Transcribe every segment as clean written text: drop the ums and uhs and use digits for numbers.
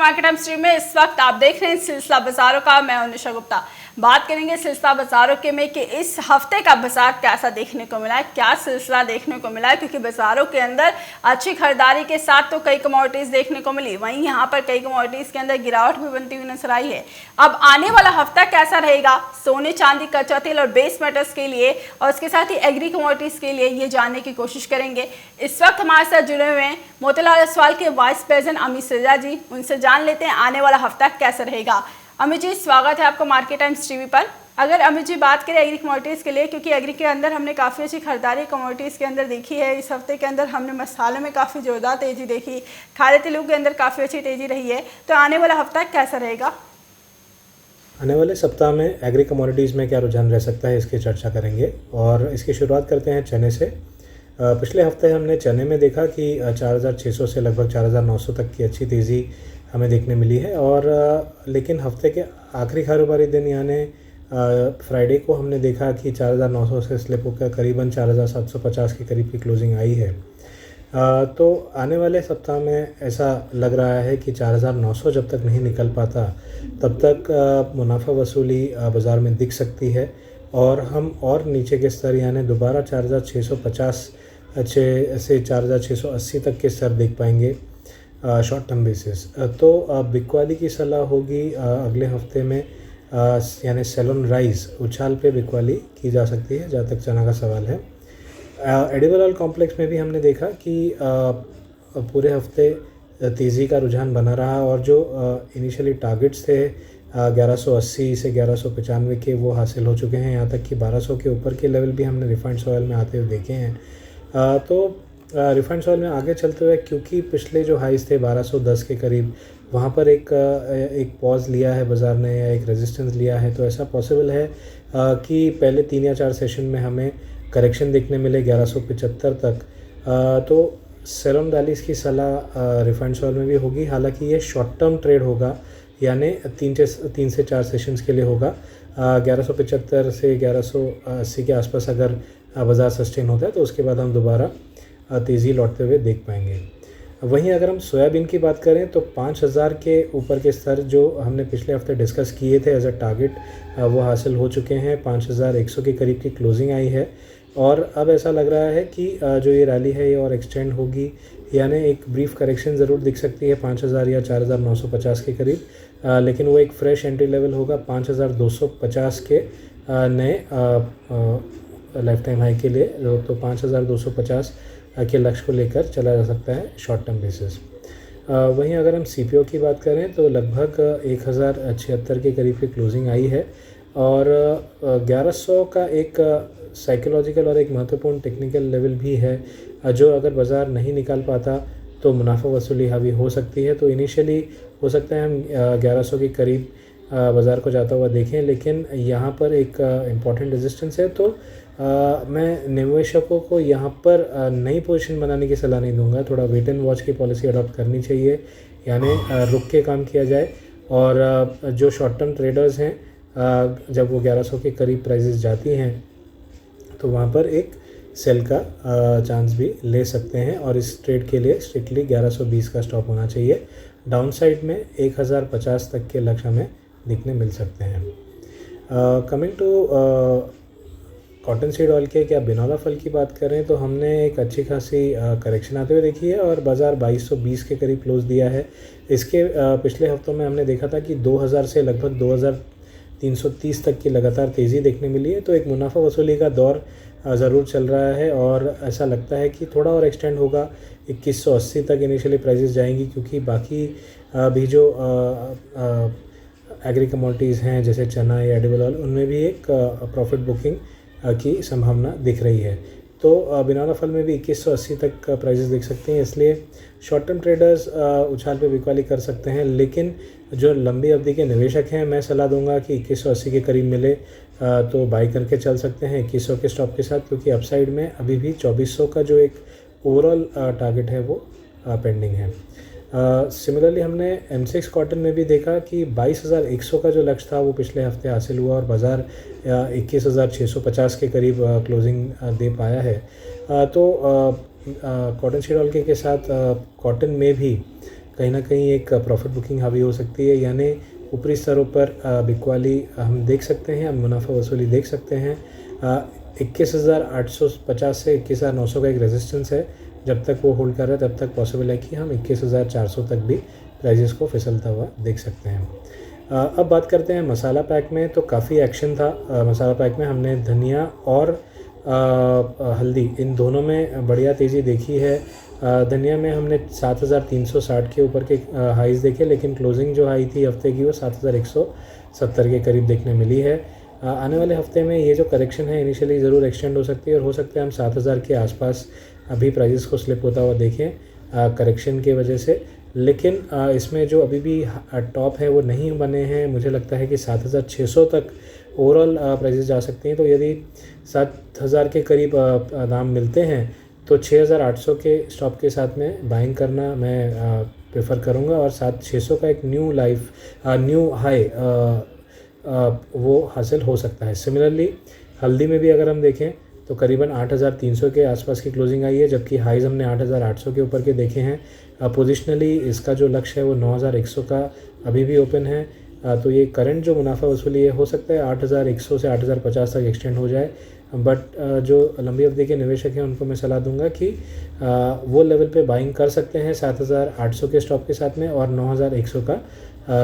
Market time stream में इस वक्त आप देख रहे हैं सिलसिला बाजारों का। मैं हूं निशा गुप्ता। बात करेंगे सिलसिला बाजारों के में कि इस हफ्ते का बाजार कैसा देखने को मिला है, क्या सिलसिला देखने को मिला है, क्योंकि बाजारों के अंदर अच्छी खरीदारी के साथ तो कई कमोडिटीज देखने को मिली, वहीं यहाँ पर कई कमोडिटीज के अंदर गिरावट भी बनती हुई नजर आई है। अब आने वाला हफ्ता कैसा रहेगा सोने, चांदी, कच्चा तेल और बेस मेटल्स के लिए और उसके साथ ही एग्री कमोडिटीज के लिए, ये जानने की कोशिश करेंगे। इस वक्त हमारे साथ जुड़े हुए हैं मोतीलाल ओसवाल के वाइस प्रेसिडेंट अमित सजा जी। उनसे जान लेते हैं आने वाला हफ्ता कैसा रहेगा। अमित जी, स्वागत है आपको मार्केट टाइम्स टीवी पर। अगर अमित जी बात करें एग्री कमोडिटीज़ के लिए, क्योंकि एग्री के अंदर हमने काफ़ी अच्छी खरीदारी कमोडिटीज़ के अंदर देखी है। इस हफ्ते के अंदर हमने मसालों में काफ़ी जोरदार तेज़ी देखी, खाद्य तेलों के अंदर काफ़ी अच्छी तेज़ी रही है, तो आने वाला हफ्ता कैसा रहेगा? आने वाले सप्ताह में एग्री कमोडिटीज़ में क्या रुझान रह सकता है, इसकी चर्चा करेंगे और इसकी शुरुआत करते हैं चने से। पिछले हफ्ते हमने चने में देखा कि 4,600 से लगभग 4,900 तक की अच्छी तेज़ी हमें देखने मिली है और लेकिन हफ्ते के आखिरी कारोबारी दिन यानी फ्राइडे को हमने देखा कि 4,900 से स्लिप होकर करीबन 4,750 के करीब की क्लोजिंग आई है। तो आने वाले सप्ताह में ऐसा लग रहा है कि 4,900 जब तक नहीं निकल पाता तब तक मुनाफा वसूली बाज़ार में दिख सकती है और हम और नीचे के स्तर यानी दोबारा 4,650 से 4,680 तक के स्तर देख पाएंगे शॉर्ट टर्म बेसिस। तो बिकवाली की सलाह होगी अगले हफ्ते में यानी सेल ऑन राइज, उछाल पे बिकवाली की जा सकती है जहाँ तक चना का सवाल है। एडिबल ऑयल कॉम्प्लेक्स में भी हमने देखा कि पूरे हफ्ते तेज़ी का रुझान बना रहा और जो इनिशियली टारगेट्स थे 1180 से 1195 के वो हासिल हो चुके हैं। यहाँ तक कि 1200 के ऊपर के लेवल भी हमने रिफाइंड ऑयल में आते हुए देखे हैं। तो रिफाइंड ऑयल में आगे चलते हुए क्योंकि पिछले जो हाइस थे 1210 के करीब, वहाँ पर एक पॉज लिया है बाज़ार ने या एक रेजिस्टेंस लिया है, तो ऐसा पॉसिबल है कि पहले 3 या 4 सेशन में हमें करेक्शन देखने मिले 1175 तक। तो सेल ऑन रैलीज की सलाह रिफाइंड ऑयल में भी होगी, हालांकि ये शॉर्ट टर्म ट्रेड होगा यानी 3 से 4 सेशंस के लिए होगा। 1175 से 1180 के आसपास अगर बाज़ार सस्टेन होता है तो उसके बाद हम दोबारा तेज़ी लौटते हुए देख पाएंगे। वहीं अगर हम सोयाबीन की बात करें तो 5,000 के ऊपर के स्तर जो हमने पिछले हफ्ते डिस्कस किए थे एज अ टारगेट वो हासिल हो चुके हैं। 5,100 के करीब की क्लोजिंग आई है और अब ऐसा लग रहा है कि जो ये रैली है ये और एक्सटेंड होगी, यानी एक ब्रीफ करेक्शन ज़रूर दिख सकती है 5,000 या 4,950 के करीब, लेकिन वो एक फ्रेश एंट्री लेवल होगा 5,250 के नए लाइफ टाइम हाई के लिए। तो 5,250 के लक्ष्य को लेकर चला जा सकता है शॉर्ट टर्म बेसिस। वहीं अगर हम सीपीओ की बात करें तो लगभग 1,076 के करीब की क्लोजिंग आई है और 1,100 का एक साइकोलॉजिकल और एक महत्वपूर्ण टेक्निकल लेवल भी है जो अगर बाज़ार नहीं निकाल पाता तो मुनाफा वसूली हावी हो सकती है। तो इनिशियली हो सकता है हम 1,100 के करीब बाज़ार को जाता हुआ देखें, लेकिन यहाँ पर एक इम्पॉर्टेंट रेजिस्टेंस है। तो मैं निवेशकों को यहाँ पर नई पोजीशन बनाने की सलाह नहीं दूंगा, थोड़ा वेट एंड वॉच की पॉलिसी अडॉप्ट करनी चाहिए, यानी रुक के काम किया जाए और जो शॉर्ट टर्म ट्रेडर्स हैं जब वो 1,100 के करीब प्राइजेस जाती हैं तो वहाँ पर एक सेल का चांस भी ले सकते हैं और इस ट्रेड के लिए स्ट्रिक्टली 1,120 का स्टॉप होना चाहिए। डाउन साइड में 1,050 तक के लक्ष्य हमें दिखने मिल सकते हैं। Coming to cotton seed oil के क्या बिनौला फल की बात करें तो हमने एक अच्छी खासी करेक्शन आते हुए देखी है और बाज़ार 2,220 के करीब क्लोज दिया है। इसके पिछले हफ्तों में हमने देखा था कि 2,000 से लगभग 2,330 तक की लगातार तेज़ी देखने मिली है। तो एक मुनाफा वसूली का दौर ज़रूर चल रहा है और ऐसा लगता है कि थोड़ा और एक्सटेंड होगा, 2,180 तक इनिशियली प्राइजेस जाएंगी, क्योंकि बाकी भी जो एग्री कमोडिटीज़ हैं जैसे चना या एडिबल ऑयल उनमें भी एक प्रॉफिट बुकिंग की संभावना दिख रही है। तो बिनौला फल में भी 2,180 तक प्राइजेस देख सकते हैं, इसलिए शॉर्ट टर्म ट्रेडर्स उछाल पे बिकवाली कर सकते हैं, लेकिन जो लंबी अवधि के निवेशक हैं मैं सलाह दूंगा कि 2,180 के करीब मिले तो बाई करके चल सकते हैं 2,100 के स्टॉप के साथ, क्योंकि अपसाइड में अभी भी 2,400 का जो एक ओवरऑल टारगेट है वो पेंडिंग है। सिमिलरली हमने M6 कॉटन में भी देखा कि 22,100 का जो लक्ष्य था वो पिछले हफ्ते हासिल हुआ और बाज़ार 21,650 के करीब क्लोजिंग दे पाया है। तो कॉटन सीड ऑयल के साथ कॉटन में भी कहीं ना कहीं एक प्रॉफिट बुकिंग हावी हो सकती है, यानी ऊपरी स्तरों पर बिकवाली हम देख सकते हैं, हम मुनाफा वसूली देख सकते हैं। 21,850 से 21,900 का एक रेजिस्टेंस है, जब तक वो होल्ड कर रहा है तब तक पॉसिबल है कि हम 21,400 तक भी प्राइजेस को फिसलता हुआ देख सकते हैं। अब बात करते हैं मसाला पैक में, तो काफ़ी एक्शन था मसाला पैक में। हमने धनिया और हल्दी इन दोनों में बढ़िया तेज़ी देखी है। धनिया में हमने 7,360 के ऊपर के हाईज़ देखे, लेकिन क्लोजिंग जो हाई थी हफ्ते की वो 7,170 के करीब देखने मिली है। आने वाले हफ्ते में ये जो करेक्शन है इनिशियली ज़रूर एक्सटेंड हो सकती है, और हो सकता है हम 7,000 के आसपास अभी प्राइजेस को स्लिप होता हुआ देखें करेक्शन की वजह से। लेकिन इसमें जो अभी भी टॉप है वो नहीं बने हैं। मुझे लगता है कि 7,600 तक ओवरऑल प्राइजेस जा सकते हैं। तो यदि 7,000 के करीब दाम मिलते हैं तो 6,800 के स्टॉप के साथ में बाइंग करना मैं प्रेफर करूंगा, और 7,600 का एक न्यू हाई वो हासिल हो सकता है। सिमिलरली हल्दी में भी अगर हम देखें तो करीबन 8,300 के आसपास की क्लोजिंग आई है, जबकि हाईज़ हमने 8,800 के ऊपर के देखे हैं। पोजिशनली इसका जो लक्ष्य है वो 9,100 का अभी भी ओपन है। तो ये करंट जो मुनाफा वसूली है हो सकता है 8,100 से 8,050 तक एक्सटेंड हो जाए। बट जो लंबी अवधि के निवेशक हैं उनको मैं सलाह दूंगा कि वो लेवल पे बाइंग कर सकते हैं 7,800 के स्टॉप के साथ में, और 9,100 का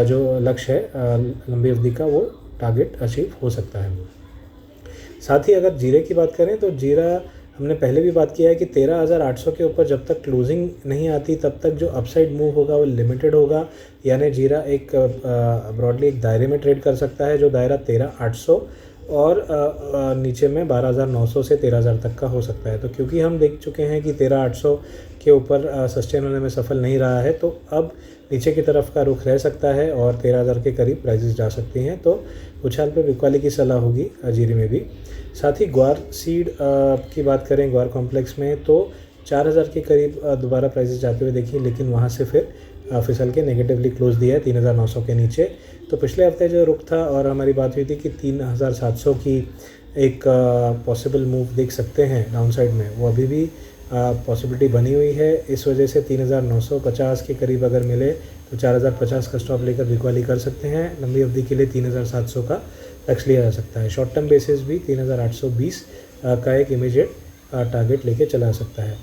जो लक्ष्य है लंबी अवधि का वो टारगेट अचीव हो सकता है। साथ ही अगर जीरे की बात करें तो जीरा हमने पहले भी बात किया है कि 13,800 के ऊपर जब तक क्लोजिंग नहीं आती तब तक जो अपसाइड मूव होगा वो लिमिटेड होगा, यानी जीरा एक ब्रॉडली एक दायरे में ट्रेड कर सकता है, जो दायरा 13,800 और नीचे में 12,900 से 13,000 तक का हो सकता है। तो क्योंकि हम देख चुके हैं कि 13,800 के ऊपर सस्टेन होने में सफल नहीं रहा है, तो अब नीचे की तरफ का रुख रह सकता है और 13,000 के करीब प्राइजेस जा सकती हैं। तो उछाल पे बिकवाली की सलाह होगी जीरे में भी। साथ ही ग्वार सीड की बात करें ग्वार कॉम्प्लेक्स में तो 4,000 के करीब दोबारा प्राइजेस जाते हुए देखी, लेकिन वहाँ से फिर फिसल के नेगेटिवली क्लोज दिया है 3,900 के नीचे। तो पिछले हफ्ते जो रुख था और हमारी बात हुई थी कि 3,700 की एक पॉसिबल मूव देख सकते हैं डाउन साइड में, वो अभी भी पॉसिबिलिटी बनी हुई है। इस वजह से 3,950 के करीब अगर मिले तो 4,050 का स्टॉप लेकर बिकवाली कर सकते हैं। लंबी अवधि के लिए 3,700 का लक्ष्य लिया जा सकता है। शॉर्ट टर्म बेसिस भी 3,820 का एक इमीडिएट टारगेट लेके चला सकता है।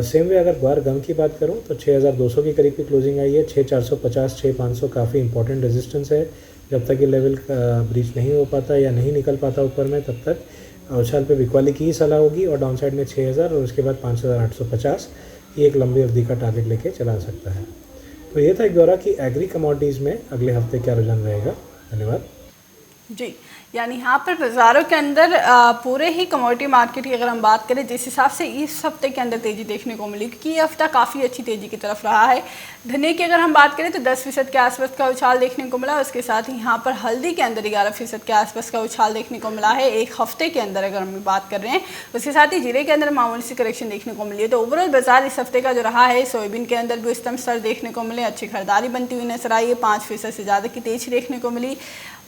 सेम वे अगर ग्वार गम की बात करूं तो 6,200 के करीब की क्लोजिंग आई है। 6,450 6,500 काफ़ी इंपॉर्टेंट रेजिस्टेंस है। जब तक ये लेवल ब्रीच नहीं हो पाता या नहीं निकल पाता ऊपर में, तब तक उछाल पे बिकवाली की ही सलाह होगी, और डाउन साइड में 6,000 और उसके बाद 5,850 ये एक लंबी अवधि का टारगेट लेके चला सकता है। तो ये था एक दौरा कि एग्री कमोडिटीज़ में अगले हफ्ते क्या रुझान रहेगा। धन्यवाद जी। यानी यहाँ पर बाज़ारों के अंदर पूरे ही कमोडिटी मार्केट की अगर हम बात करें जिस हिसाब से इस हफ्ते के अंदर तेज़ी देखने को मिली, क्योंकि ये हफ्ता काफ़ी अच्छी तेज़ी की तरफ रहा है। धनिया की अगर हम बात करें तो 10% के आसपास का उछाल देखने को मिला। उसके साथ ही यहाँ पर हल्दी के अंदर 11% के आसपास का उछाल देखने को मिला है एक हफ्ते के अंदर अगर हम बात कर रहे हैं। उसके साथ ही जीरे के अंदर मामूली सी करेक्शन देखने को मिली है। तो ओवरऑल बाजार इस हफ्ते का जो रहा है, सोयाबीन के अंदर भी स्तंभ स्तर देखने को मिले, अच्छी खरीदारी बनती हुई नजर आई है, 5% से ज़्यादा की तेज़ी देखने को मिली।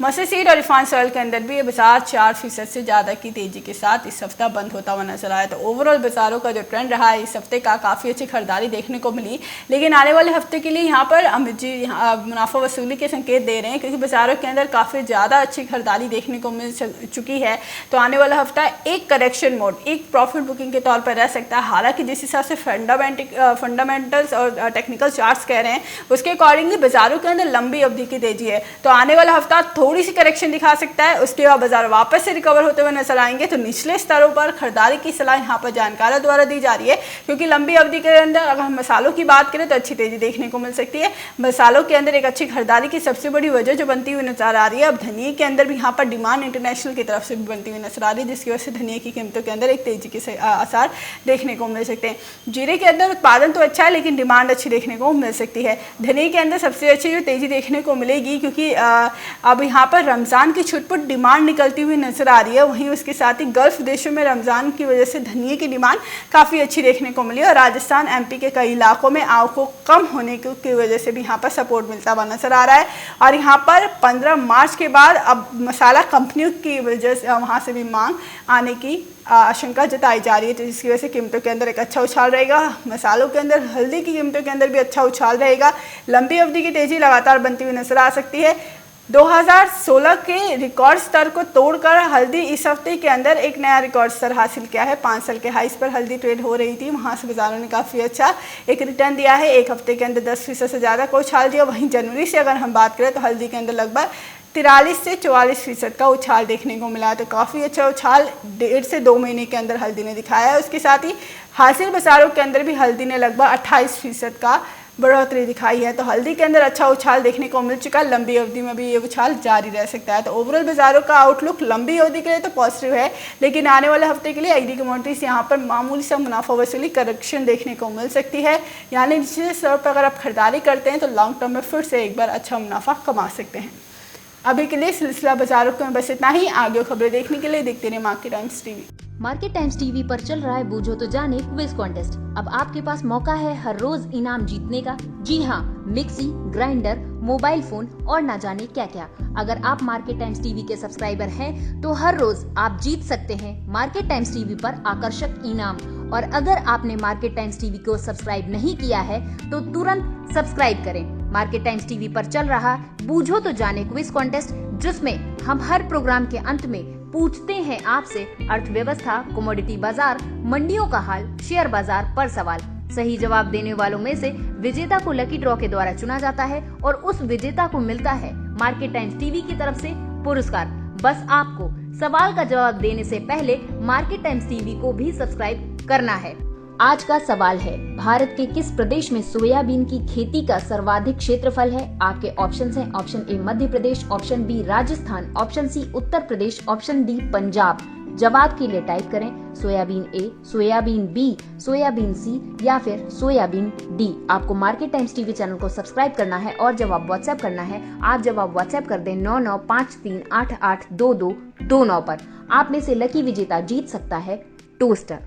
मस्टर्ड सीड और रिफाइंड ऑयल के अंदर भी ये बाजार 4% से ज़्यादा की तेज़ी के साथ इस हफ्ता बंद होता हुआ नजर आया। तो ओवरऑल बाजारों का जो ट्रेंड रहा है इस हफ्ते का, काफ़ी अच्छी खरीदारी देखने को मिली। लेकिन आने वाले हफ्ते के लिए यहाँ पर अमित जी मुनाफा वसूली के संकेत दे रहे हैं, क्योंकि बाजारों के अंदर काफ़ी ज़्यादा अच्छी खरीदारी देखने को मिल चुकी है। तो आने वाला हफ्ता एक करेक्शन मोड, एक प्रॉफिट बुकिंग के तौर पर रह सकता है। हालांकि जिस हिसाब से फंडामेंटल्स और टेक्निकल चार्ट्स कह रहे हैं उसके अकॉर्डिंगली बाजारों के अंदर लंबी अवधि की तेज़ी है। तो आने वाला हफ्ता थोड़ी सी करेक्शन दिखा सकता है, उसके बाद बाजार वापस से रिकवर होते हुए नजर आएंगे। तो निचले स्तरों पर खरीदारी की सलाह यहाँ पर जानकारों द्वारा दी जा रही है, क्योंकि लंबी अवधि के अंदर अगर हम मसालों की बात करें तो अच्छी तेजी देखने को मिल सकती है। मसालों के अंदर एक अच्छी खरीदारी की सबसे बड़ी वजह जो बनती हुई नजर आ रही है, अब धनिया के अंदर भी यहाँ पर डिमांड इंटरनेशनल की तरफ से भी बनती हुई नजर आ रही है, जिसकी वजह से धनिया की कीमतों के अंदर एक तेजी के आसार देखने को मिल सकते हैं। जीरे के अंदर उत्पादन तो अच्छा है, लेकिन डिमांड अच्छी देखने को मिल सकती है। धनिया के अंदर सबसे अच्छी जो तेजी देखने को मिलेगी, क्योंकि अब यहाँ पर रमज़ान की छुटपुट डिमांड निकलती हुई नजर आ रही है। वहीं उसके साथ ही गल्फ देशों में रमज़ान की वजह से धनिये की डिमांड काफ़ी अच्छी देखने को मिली और राजस्थान एमपी के कई इलाकों में आवकों कम होने की वजह से भी यहाँ पर सपोर्ट मिलता हुआ नजर आ रहा है। और यहाँ पर 15 मार्च के बाद अब मसाला कंपनियों की वजह से वहाँ से भी मांग आने की आशंका जताई जा रही है, तो जिसकी वजह से कीमतों के अंदर एक अच्छा उछाल रहेगा। मसालों के अंदर, हल्दी की कीमतों के अंदर भी अच्छा उछाल रहेगा। लंबी अवधि की तेजी लगातार बनती हुई नजर आ सकती है। 2016 के रिकॉर्ड स्तर को तोड़कर हल्दी इस हफ्ते के अंदर एक नया रिकॉर्ड स्तर हासिल किया है। 5 साल के हाईस पर हल्दी ट्रेड हो रही थी, वहां से बाजारों ने काफ़ी अच्छा एक रिटर्न दिया है। एक हफ्ते के अंदर 10% से ज़्यादा को उछाल दिया। वहीं जनवरी से अगर हम बात करें तो हल्दी के अंदर लगभग 43 से 44% का उछाल देखने को मिला, तो काफ़ी अच्छा उछाल 1.5 से 2 महीने के अंदर हल्दी ने दिखाया है। उसके साथ ही हासिल बाजारों के अंदर भी हल्दी ने लगभग 28% का बढ़ोतरी दिखाई है, तो हल्दी के अंदर अच्छा उछाल देखने को मिल चुका है। लंबी अवधि में भी ये उछाल जारी रह सकता है। तो ओवरऑल बाजारों का आउटलुक लंबी अवधि के लिए तो पॉजिटिव है, लेकिन आने वाले हफ्ते के लिए एग्री कमोडिटीज यहाँ पर मामूली सा मुनाफा वसूली करेक्शन देखने को मिल सकती है। यानी जिस स्तर पर अगर आप खरीदारी करते हैं तो लॉन्ग टर्म में फिर से एक बार अच्छा मुनाफा कमा सकते हैं। अभी के लिए सिलसिला बाजारों में बस इतना ही। आगे खबरें देखने के लिए देखते रहिए market Times TV. Market Times TV पर चल रहा है बूझो तो जाने क्विज कॉन्टेस्ट। अब आपके पास मौका है हर रोज इनाम जीतने का। जी हाँ, मिक्सी, ग्राइंडर, मोबाइल फोन और ना जाने क्या क्या। अगर आप मार्केट टाइम्स टीवी के सब्सक्राइबर हैं तो हर रोज आप जीत सकते हैं मार्केट टाइम्स टीवी पर आकर्षक इनाम। और अगर आपने मार्केट टाइम्स टीवी को सब्सक्राइब नहीं किया है तो तुरंत सब्सक्राइब करें। मार्केट टाइम्स टीवी पर चल रहा बूझो तो जाने क्विज कॉन्टेस्ट, जिसमें हम हर प्रोग्राम के अंत में पूछते हैं आपसे अर्थव्यवस्था, कमोडिटी बाजार, मंडियों का हाल, शेयर बाजार पर सवाल। सही जवाब देने वालों में से विजेता को लकी ड्रॉ के द्वारा चुना जाता है और उस विजेता को मिलता है मार्केट टाइम्स टीवी की तरफ से पुरस्कार। बस आपको सवाल का जवाब देने से पहले मार्केट टाइम्स टीवी को भी सब्सक्राइब करना है। आज का सवाल है, भारत के किस प्रदेश में सोयाबीन की खेती का सर्वाधिक क्षेत्रफल है? आपके ऑप्शंस हैं option A Madhya Pradesh, option B Rajasthan, option C Uttar Pradesh, option D Punjab. जवाब के लिए टाइप करें soybean A, soybean B, soybean C या फिर सोयाबीन डी। आपको मार्केट टाइम्स टीवी चैनल को सब्सक्राइब करना है और जवाब व्हाट्सएप करना है। आप जवाब व्हाट्सएप कर दें 9953882229 पर। आप में से लकी विजेता जीत सकता है टोस्टर।